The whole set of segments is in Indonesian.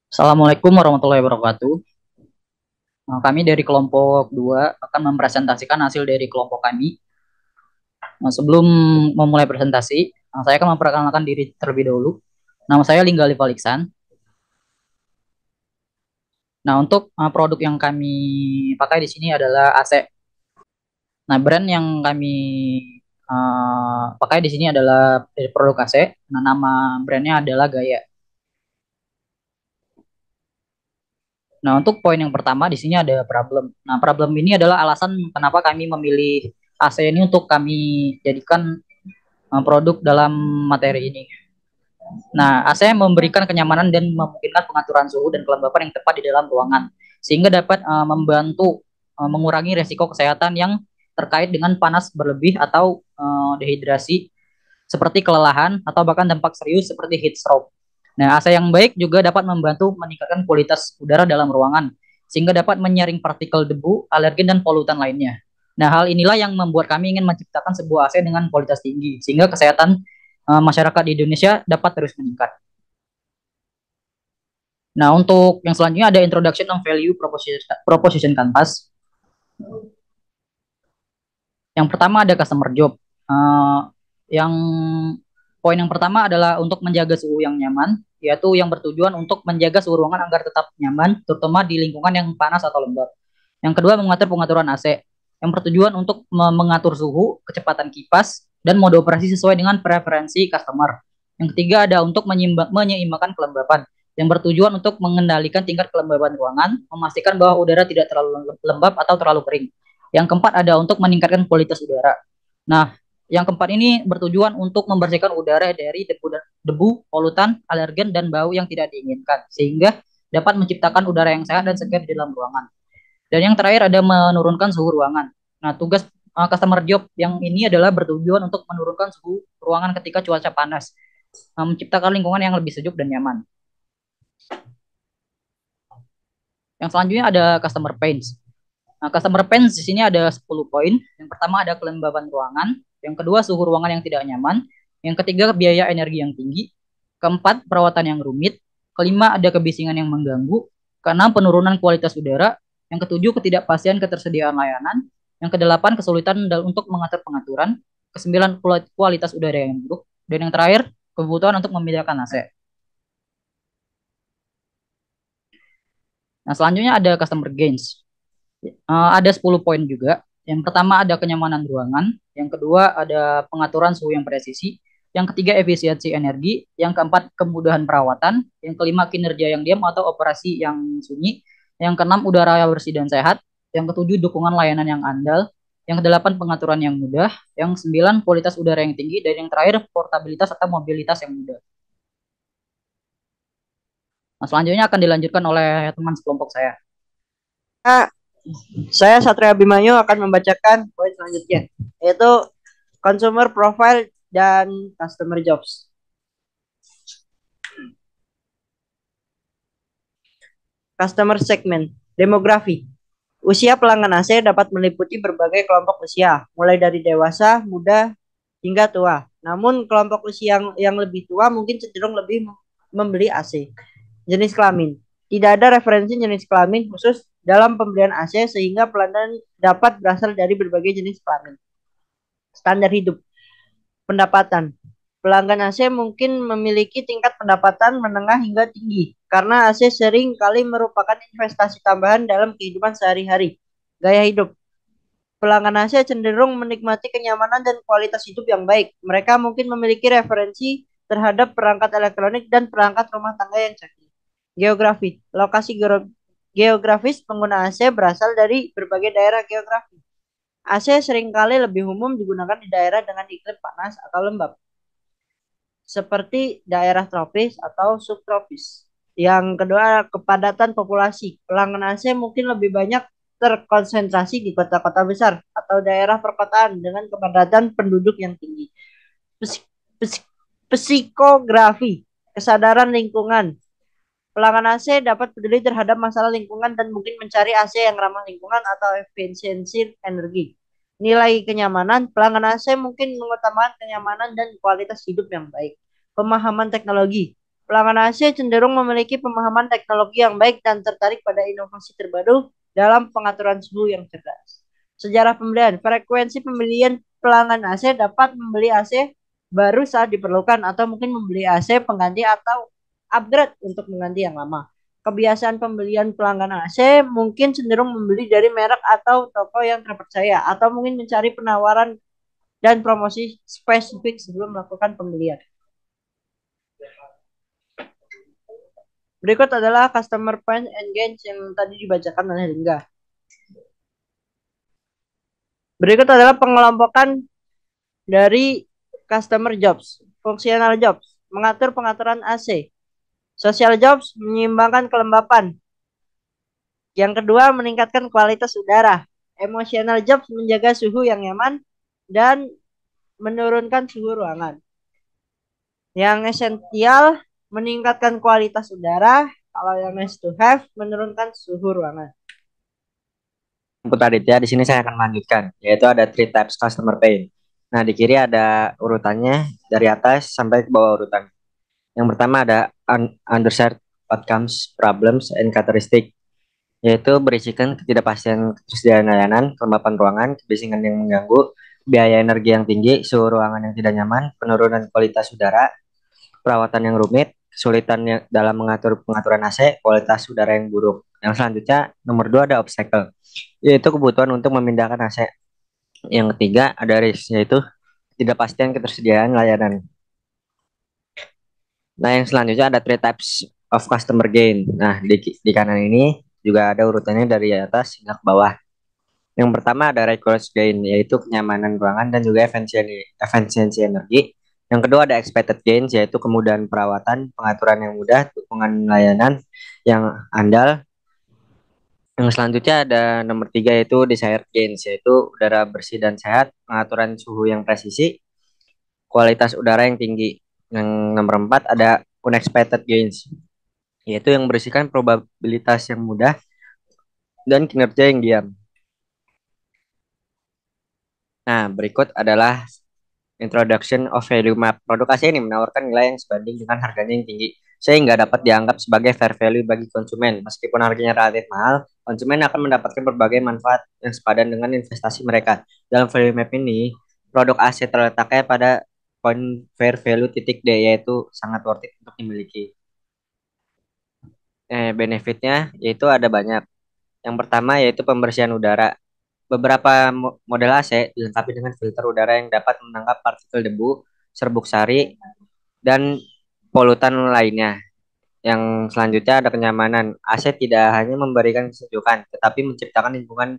Assalamualaikum warahmatullahi wabarakatuh. Kami dari kelompok 2 akan mempresentasikan hasil dari kelompok kami. Sebelum memulai presentasi, saya akan memperkenalkan diri terlebih dahulu. Nama saya Lingga Livaliksan. Nah, untuk produk yang kami pakai di sini adalah AC. Nah, brand yang kami pakai di sini adalah dari produk AC. Nah, nama brandnya adalah Gaya. Nah, untuk poin yang pertama di sini ada problem. Nah, problem ini adalah alasan kenapa kami memilih AC ini untuk kami jadikan produk dalam materi ini. Nah, AC memberikan kenyamanan dan memungkinkan pengaturan suhu dan kelembapan yang tepat di dalam ruangan, sehingga dapat membantu mengurangi resiko kesehatan yang terkait dengan panas berlebih atau dehidrasi, seperti kelelahan atau bahkan dampak serius seperti heat stroke. Nah, AC yang baik juga dapat membantu meningkatkan kualitas udara dalam ruangan, sehingga dapat menyaring partikel debu, alergen, dan polutan lainnya. Nah, hal inilah yang membuat kami ingin menciptakan sebuah AC dengan kualitas tinggi, sehingga kesehatan masyarakat di Indonesia dapat terus meningkat. Nah, untuk yang selanjutnya ada Introduction of Value Proposition Canvas. Yang pertama ada Customer Job. Yang poin yang pertama adalah untuk menjaga suhu yang nyaman, yaitu yang bertujuan untuk menjaga suhu ruangan agar tetap nyaman, terutama di lingkungan yang panas atau lembab. Yang kedua, mengatur pengaturan AC, yang bertujuan untuk mengatur suhu, kecepatan kipas, dan mode operasi sesuai dengan preferensi customer. Yang ketiga, ada untuk menyeimbangkan kelembapan, yang bertujuan untuk mengendalikan tingkat kelembaban ruangan, memastikan bahwa udara tidak terlalu lembab atau terlalu kering. Yang keempat, ada untuk meningkatkan kualitas udara. Nah, yang keempat ini bertujuan untuk membersihkan udara dari debu, polutan, alergen, dan bau yang tidak diinginkan, sehingga dapat menciptakan udara yang sehat dan segar di dalam ruangan. Dan yang terakhir ada menurunkan suhu ruangan. Nah, tugas customer job yang ini adalah bertujuan untuk menurunkan suhu ruangan ketika cuaca panas, menciptakan lingkungan yang lebih sejuk dan nyaman. Yang selanjutnya ada customer pains. Nah, customer pains di sini ada 10 poin. Yang pertama ada kelembaban ruangan, yang kedua suhu ruangan yang tidak nyaman, yang ketiga biaya energi yang tinggi, keempat perawatan yang rumit, kelima ada kebisingan yang mengganggu, keenam penurunan kualitas udara, yang ketujuh ketidakpastian ketersediaan layanan, yang kedelapan kesulitan untuk mengatur pengaturan, kesembilan kualitas udara yang buruk, dan yang terakhir kebutuhan untuk memindahkan AC. Nah, selanjutnya ada customer gains. Ada 10 poin juga. Yang pertama ada kenyamanan ruangan, yang kedua ada pengaturan suhu yang presisi, yang ketiga efisiensi energi, yang keempat kemudahan perawatan, yang kelima kinerja yang diam atau operasi yang sunyi, yang keenam udara yang bersih dan sehat, yang ketujuh dukungan layanan yang andal, yang kedelapan pengaturan yang mudah, yang sembilan kualitas udara yang tinggi, dan yang terakhir portabilitas atau mobilitas yang mudah. Nah, selanjutnya akan dilanjutkan oleh teman sekelompok saya. Kak, saya Satria Abimanyu akan membacakan poin selanjutnya, yaitu consumer profile dan customer jobs. Customer segment, demografi. Usia pelanggan AC dapat meliputi berbagai kelompok usia, mulai dari dewasa, muda, hingga tua. Namun kelompok usia yang lebih tua mungkin cenderung lebih membeli AC. Jenis kelamin. Tidak ada referensi jenis kelamin khusus dalam pembelian AC sehingga pelanggan dapat berasal dari berbagai jenis kelamin. Standar hidup. Pendapatan. Pelanggan AC mungkin memiliki tingkat pendapatan menengah hingga tinggi karena AC sering kali merupakan investasi tambahan dalam kehidupan sehari-hari. Gaya hidup. Pelanggan AC cenderung menikmati kenyamanan dan kualitas hidup yang baik. Mereka mungkin memiliki referensi terhadap perangkat elektronik dan perangkat rumah tangga yang canggih. Geografi. Lokasi geografis pengguna AC berasal dari berbagai daerah geografi. AC seringkali lebih umum digunakan di daerah dengan iklim panas atau lembab, seperti daerah tropis atau subtropis. Yang kedua, kepadatan populasi. Pelanggan AC mungkin lebih banyak terkonsentrasi di kota-kota besar atau daerah perkotaan dengan kepadatan penduduk yang tinggi. Psikografi, kesadaran lingkungan. Pelanggan AC dapat peduli terhadap masalah lingkungan dan mungkin mencari AC yang ramah lingkungan atau efisiensi energi. Nilai kenyamanan, pelanggan AC mungkin mengutamakan kenyamanan dan kualitas hidup yang baik. Pemahaman teknologi, Pelanggan AC cenderung memiliki pemahaman teknologi yang baik dan tertarik pada inovasi terbaru dalam pengaturan suhu yang cerdas. Sejarah pembelian, frekuensi pembelian pelanggan AC dapat membeli AC baru saat diperlukan atau mungkin membeli AC pengganti atau upgrade untuk mengganti yang lama. Kebiasaan pembelian pelanggan AC mungkin cenderung membeli dari merek atau toko yang terpercaya atau mungkin mencari penawaran dan promosi spesifik sebelum melakukan pembelian. Berikut adalah customer pain and gains yang tadi dibacakan oleh Lingga. Berikut adalah pengelompokan dari customer jobs. Functional jobs, mengatur pengaturan AC. Social jobs, menyeimbangkan kelembapan. Yang kedua, meningkatkan kualitas udara. Emotional jobs, menjaga suhu yang nyaman dan menurunkan suhu ruangan. Yang esensial, meningkatkan kualitas udara. Kalau yang nice to have, menurunkan suhu ruangan. Putra Aditya, di sini saya akan melanjutkan, yaitu ada three types customer pain. Nah, di kiri ada urutannya dari atas sampai ke bawah urutan. Yang pertama ada underserved outcomes, problems, and characteristic, yaitu berisikan ketidakpastian ketersediaan layanan, kelembapan ruangan, kebisingan yang mengganggu, biaya energi yang tinggi, suhu ruangan yang tidak nyaman, penurunan kualitas udara, perawatan yang rumit, kesulitan dalam pengaturan AC, kualitas udara yang buruk. Yang selanjutnya, nomor dua ada obstacle, yaitu kebutuhan untuk memindahkan AC. Yang ketiga ada risk, yaitu ketidakpastian ketersediaan layanan. Nah, yang selanjutnya ada three types of customer gain. Nah, di kanan ini juga ada urutannya dari atas hingga ke bawah. Yang pertama ada resource gain, yaitu kenyamanan ruangan dan juga efisiensi energi. Yang kedua ada expected gains, yaitu kemudahan perawatan, pengaturan yang mudah, dukungan layanan yang andal. Yang selanjutnya ada nomor tiga, yaitu desired gains, yaitu udara bersih dan sehat, pengaturan suhu yang presisi, kualitas udara yang tinggi. Yang nomor empat ada unexpected gains, yaitu yang berisikan probabilitas yang mudah dan kinerja yang diam. Nah, berikut adalah introduction of value map. Produk AC ini menawarkan nilai yang sebanding dengan harganya yang tinggi, sehingga dapat dianggap sebagai fair value bagi konsumen. Meskipun harganya relatif mahal, konsumen akan mendapatkan berbagai manfaat yang sepadan dengan investasi mereka. Dalam value map ini, produk AC terletaknya pada poin fair value titik D, yaitu sangat worth it untuk dimiliki. Benefitnya yaitu ada banyak. Yang pertama yaitu pembersihan udara. Beberapa model AC dilengkapi dengan filter udara yang dapat menangkap partikel debu, serbuk sari, dan polutan lainnya. Yang selanjutnya ada kenyamanan. AC tidak hanya memberikan kesejukan, tetapi menciptakan lingkungan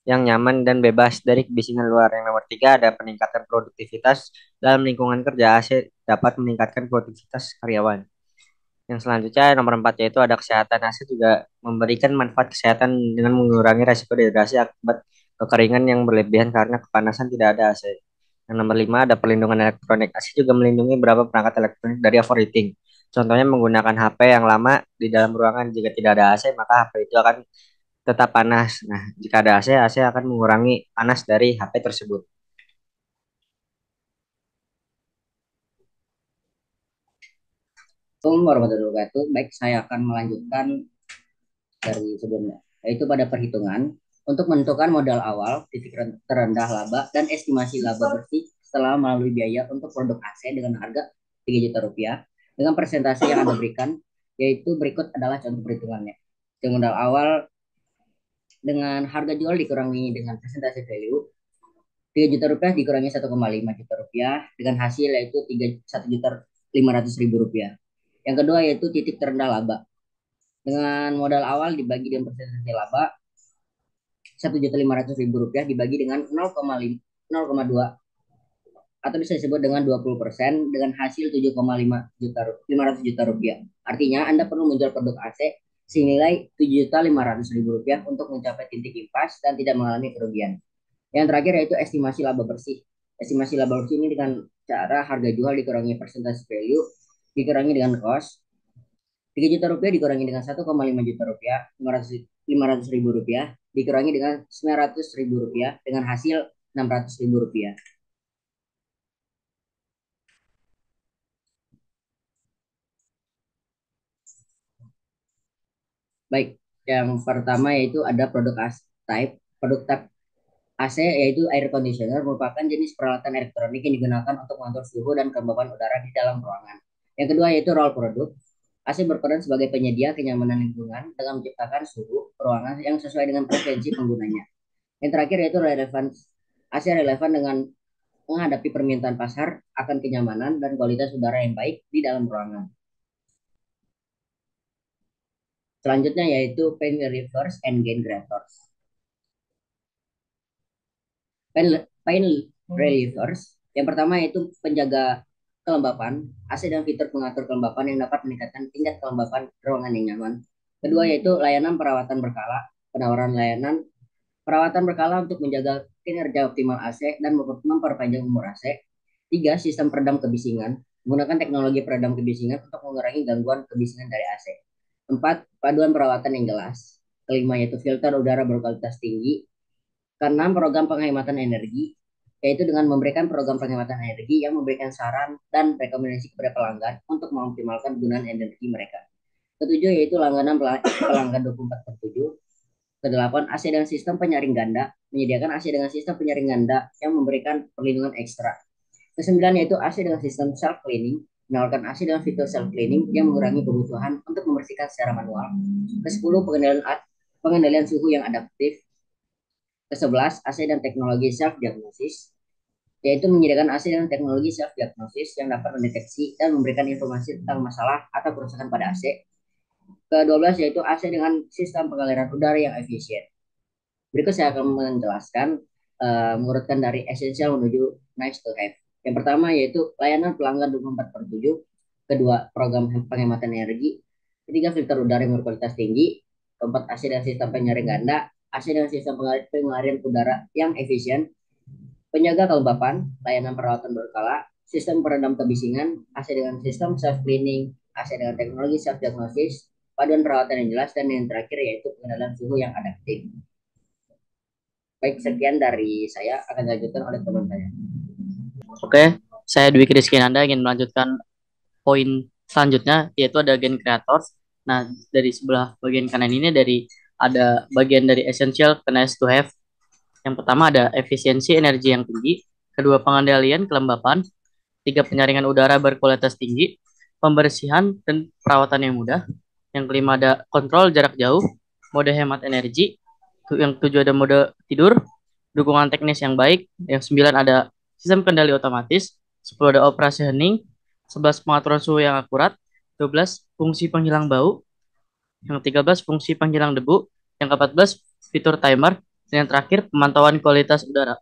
yang nyaman dan bebas dari kebisingan luar. Yang nomor tiga ada peningkatan produktivitas. Dalam lingkungan kerja, AC dapat meningkatkan produktivitas karyawan. Yang selanjutnya nomor 4 yaitu ada kesehatan. AC juga memberikan manfaat kesehatan dengan mengurangi resiko dehidrasi akibat kekeringan yang berlebihan karena kepanasan tidak ada AC. Yang nomor 5 ada perlindungan elektronik. AC juga melindungi beberapa perangkat elektronik dari overheating. Contohnya menggunakan HP yang lama di dalam ruangan. Jika tidak ada AC, maka HP itu akan tetap panas. Nah, jika ada AC, AC akan mengurangi panas dari HP tersebut. Assalamualaikum warahmatullahi wabarakatuh. Baik, saya akan melanjutkan dari sebelumnya, yaitu pada perhitungan untuk menentukan modal awal, titik terendah laba, dan estimasi laba bersih setelah melalui biaya untuk produk AC dengan harga 3 juta rupiah dengan persentase yang Anda berikan, yaitu berikut adalah contoh perhitungannya. Untuk modal awal dengan harga jual dikurangi dengan persentase value, 3 juta rupiah dikurangi 1,5 juta rupiah dengan hasil yaitu 1 juta 500 ribu rupiah. Yang kedua yaitu titik terendah laba. Dengan modal awal dibagi dengan persentase laba 1.500.000 rupiah dibagi dengan 0,2 atau bisa disebut dengan 20% dengan hasil 7,5 juta rupiah. Artinya Anda perlu menjual produk AC senilai 7.500.000 rupiah untuk mencapai titik impas dan tidak mengalami kerugian. Yang terakhir yaitu estimasi laba bersih. Estimasi laba bersih ini dengan cara harga jual dikurangi persentase value dikurangi dengan cost. 3 juta rupiah dikurangi dengan 1,5 juta rupiah, 500 ribu rupiah dikurangi dengan 900 ribu rupiah dengan hasil 600 ribu rupiah. Baik, yang pertama yaitu ada produk type AC yaitu air conditioner merupakan jenis peralatan elektronik yang digunakan untuk mengatur suhu dan kelembapan udara di dalam ruangan. Yang kedua yaitu roll product. AC berperan sebagai penyedia kenyamanan lingkungan dengan menciptakan suhu ruangan yang sesuai dengan preferensi penggunanya. Yang terakhir yaitu relevan. AC relevan dengan menghadapi permintaan pasar akan kenyamanan dan kualitas udara yang baik di dalam ruangan. Selanjutnya yaitu pain relievers and gain creators. Pain relievers yang pertama yaitu penjaga kelembapan. AC dan fitur pengatur kelembapan yang dapat meningkatkan tingkat kelembapan ruangan yang nyaman. Kedua yaitu layanan perawatan berkala. Penawaran layanan perawatan berkala untuk menjaga kinerja optimal AC dan memperpanjang umur AC. Tiga, sistem peredam kebisingan. Menggunakan teknologi peredam kebisingan untuk mengurangi gangguan kebisingan dari AC. Empat, paduan perawatan yang jelas. Kelima yaitu filter udara berkualitas tinggi. Keenam, program penghematan energi, yaitu dengan memberikan program penghematan energi yang memberikan saran dan rekomendasi kepada pelanggan untuk mengoptimalkan penggunaan energi mereka. Ketujuh yaitu langganan pelanggan 24/7. Kedelapan, AC dengan sistem penyaring ganda, menyediakan AC dengan sistem penyaring ganda yang memberikan perlindungan ekstra. Kesembilan yaitu AC dengan sistem self cleaning, menawarkan AC dengan fitur self cleaning yang mengurangi kebutuhan untuk membersihkan secara manual. Kesepuluh, pengendalian suhu yang adaptif. Ke-11, AC dan teknologi self diagnosis, yaitu menyediakan AC dan teknologi self diagnosis yang dapat mendeteksi dan memberikan informasi tentang masalah atau kerusakan pada AC. Ke-12 yaitu AC dengan sistem pengaliran udara yang efisien. Berikut saya akan menjelaskan mengurutkan dari essential menuju nice to have. Yang pertama yaitu layanan pelanggan 24/7. Kedua, program penghematan energi. Ketiga, filter udara yang berkualitas tinggi. Keempat, AC dan sistem penyaring ganda. AC dengan sistem pengaliran udara yang efisien. Penjaga kelembapan, layanan perawatan berkala, sistem peredam kebisingan, AC dengan sistem self cleaning, AC dengan teknologi self diagnosis, paduan perawatan yang jelas, dan yang terakhir yaitu pengendalian suhu yang adaptif. Baik, sekian dari saya, akan dilanjutkan oleh teman saya. Oke, saya Dwi Kriskinanda ingin melanjutkan poin selanjutnya, yaitu ada gain creators. Nah, dari sebelah bagian kanan ini ada bagian dari essential ke nice to have. Yang pertama ada efisiensi energi yang tinggi, kedua pengendalian kelembapan, tiga penyaringan udara berkualitas tinggi, pembersihan dan perawatan yang mudah. Yang kelima ada kontrol jarak jauh, mode hemat energi. Yang ketujuh ada mode tidur, dukungan teknis yang baik. Yang sembilan ada sistem kendali otomatis, 10 ada operasi hening, 11 pengaturan suhu yang akurat, 12 fungsi penghilang bau, yang 13 fungsi penghilang debu, yang ke-14 fitur timer, dan yang terakhir pemantauan kualitas udara.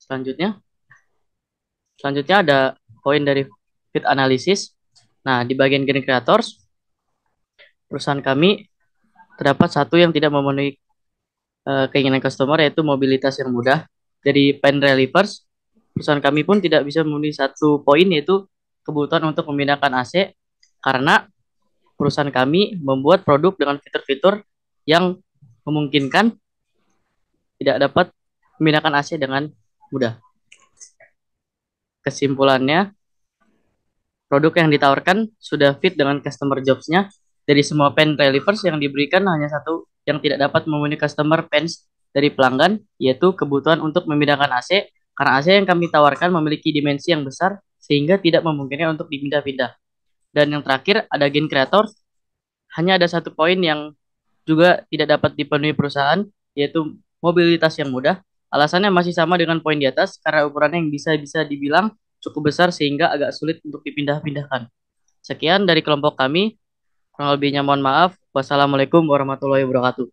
Selanjutnya ada poin dari fit analysis. Nah, di bagian gain creators, perusahaan kami terdapat satu yang tidak memenuhi keinginan customer, yaitu mobilitas yang mudah. Dari pain relievers, perusahaan kami pun tidak bisa memenuhi satu poin, yaitu kebutuhan untuk memindahkan AC, karena perusahaan kami membuat produk dengan fitur-fitur yang memungkinkan tidak dapat memindahkan AC dengan mudah. Kesimpulannya, produk yang ditawarkan sudah fit dengan customer jobs-nya. Dari semua pen relievers yang diberikan, hanya satu yang tidak dapat memenuhi customer pens dari pelanggan, yaitu kebutuhan untuk memindahkan AC, karena AC yang kami tawarkan memiliki dimensi yang besar sehingga tidak memungkinkan untuk dipindah-pindah. Dan yang terakhir ada gain creators, hanya ada satu poin yang juga tidak dapat dipenuhi perusahaan, yaitu mobilitas yang mudah. Alasannya masih sama dengan poin di atas, karena ukurannya yang bisa dibilang cukup besar sehingga agak sulit untuk dipindah-pindahkan. Sekian dari kelompok kami. Kurang lebihnya mohon maaf. Wassalamualaikum warahmatullahi wabarakatuh.